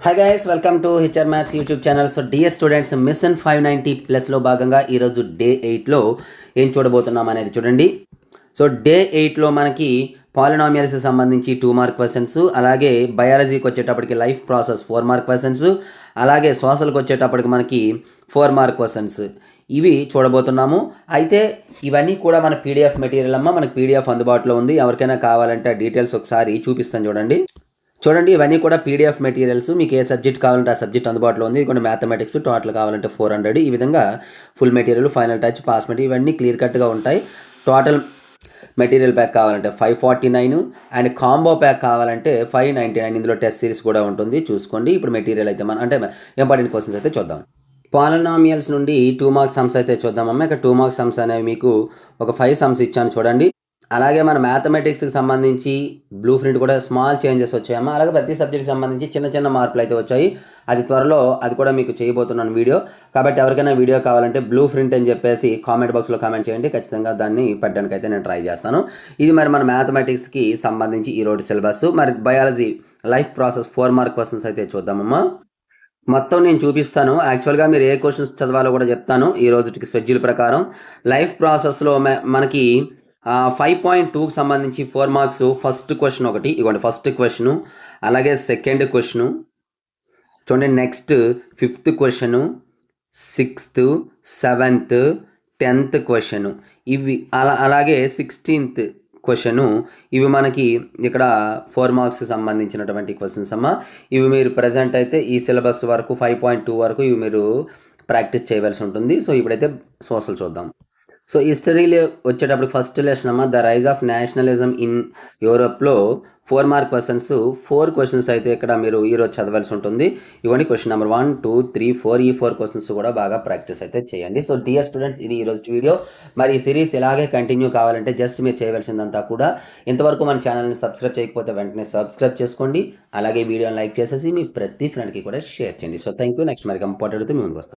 Hi guys, welcome to HR maths YouTube channel. So DS students, mission 590+లో భాగంగా ఈరోజు day 8లో ఏం చూడబోతున్నాం అనేది చూడండి. సో డే 8లో మనకి పాలినామియల్స్కి సంబంధించి 2 మార్క్ క్వశ్చన్స్, అలాగే బయాలజీకి వచ్చేటప్పటికి లైఫ్ ప్రాసెస్ 4 మార్క్ క్వశ్చన్స్, అలాగే సోషల్కి వచ్చేటప్పటికి మనకి 4 మార్క్ క్వశ్చన్స్ ఇవి చూడబోతున్నాము. అయితే ఇవన్నీ కూడా మన పీడిఎఫ్ మెటీరియల్ అమ్మ, మనకి పీడిఎఫ్ అందుబాటులో ఉంది. ఎవరికైనా కావాలంటే డీటెయిల్స్ ఒకసారి చూపిస్తాను చూడండి. ఇవన్నీ కూడా పీడిఎఫ్ మెటీరియల్స్. మీకు ఏ సబ్జెక్ట్ కావాలంటే ఆ సబ్జెక్ట్ అందుబాటులో ఉంది. ఇక్కడ మ్యాథమెటిక్స్ టోటల్ కావాలంటే 400. ఈ విధంగా full material, final touch, pass material ఇవన్నీ క్లియర్ కట్గా ఉంటాయి. టోటల్ మెటీరియల్ ప్యాక్ కావాలంటే 549 అండ్ కాంబో ప్యాక్ కావాలంటే 599. ఇందులో టెస్ట్ సిరీస్ కూడా ఉంటుంది, చూసుకోండి. ఇప్పుడు మెటీరియల్ అయితే అంటే ఇంపార్టెంట్ క్వశ్చన్స్ అయితే చూద్దాం. పాలినామియల్స్ నుండి 2 మార్క్స్ సమ్స్ అయితే చూద్దామమ్మా. ఇక్కడ 2 మార్క్స్ సమ్స్ అనేవి మీకు ఒక 5 సమ్స్ ఇచ్చాను చూడండి. అలాగే మన మ్యాథమెటిక్స్కి సంబంధించి బ్లూ ప్రింట్ కూడా స్మాల్ చేంజెస్ వచ్చాయమ్మా. అలాగే ప్రతి సబ్జెక్ట్కి సంబంధించి చిన్న చిన్న మార్పులు అయితే వచ్చాయి. అది త్వరలో అది కూడా మీకు చేయబోతున్నాను వీడియో. కాబట్టి ఎవరికైనా వీడియో కావాలంటే బ్లూ ప్రింట్ అని చెప్పేసి కామెంట్ బాక్స్లో కామెంట్ చేయండి. ఖచ్చితంగా దాన్ని పెట్టడానికి అయితే నేను ట్రై చేస్తాను. ఇది మరి మన మ్యాథమెటిక్స్కి సంబంధించి ఈరోజు సిలబస్. మరి biology life process 4 mark questions అయితే చూద్దామమ్మా. మొత్తం నేను చూపిస్తాను. యాక్చువల్గా మీరు ఏ క్వశ్చన్స్ చదవాలో కూడా చెప్తాను ఈ రోజుకి షెడ్యూల్ ప్రకారం. లైఫ్ ప్రాసెస్లో మనకి 5.2కి సంబంధించి 4 మార్క్స్. ఫస్ట్ క్వశ్చన్ ఒకటి ఇవ్వండి, ఫస్ట్ క్వశ్చను. అలాగే సెకండ్ క్వశ్చను చూడండి. Next 5th question, 6th, 7th, 10th question. ఇవి అలాగే 16th క్వశ్చను. ఇవి మనకి ఇక్కడ 4 మార్క్స్కి సంబంధించినటువంటి క్వశ్చన్స్ అమ్మా. ఇవి మీరు ప్రజెంట్ అయితే ఈ సిలబస్ వరకు 5.2 వరకు ఇవి మీరు ప్రాక్టీస్ చేయవలసి ఉంటుంది. సో ఇప్పుడైతే సోషల్ చూద్దాం. సో హిస్టరీలో వచ్చేటప్పుడు ఫస్ట్ లెసన్ అమ్మ, the rise of nationalism in యూరోప్లో 4 మార్క్ క్వశ్చన్స్. 4 క్వశ్చన్స్ అయితే ఇక్కడ మీరు ఈరోజు చదవాల్సి ఉంటుంది. ఇవ్వండి క్వశ్చన్ నెంబర్ 1, 2, 3, 4. ఈ 4 క్వశ్చన్స్ కూడా బాగా ప్రాక్టీస్ అయితే చేయండి. సో డియర్ స్టూడెంట్స్, ఇది ఈరోజు వీడియో. మరి ఈ సిరీస్ ఇలాగే కంటిన్యూ కావాలంటే జస్ట్ మీరు చేయవలసిందంతా కూడా ఇంతవరకు మన ఛానల్ని సబ్స్క్రైబ్ చేయకపోతే వెంటనే సబ్స్క్రైబ్ చేసుకోండి. అలాగే వీడియోని లైక్ చేసేసి మీ ప్రతి ఫ్రెండ్కి కూడా షేర్ చేయండి. So thank you. నెక్స్ట్ మరి ఇంపార్టెంట్ అయితే మేము ముందుకు వస్తాం.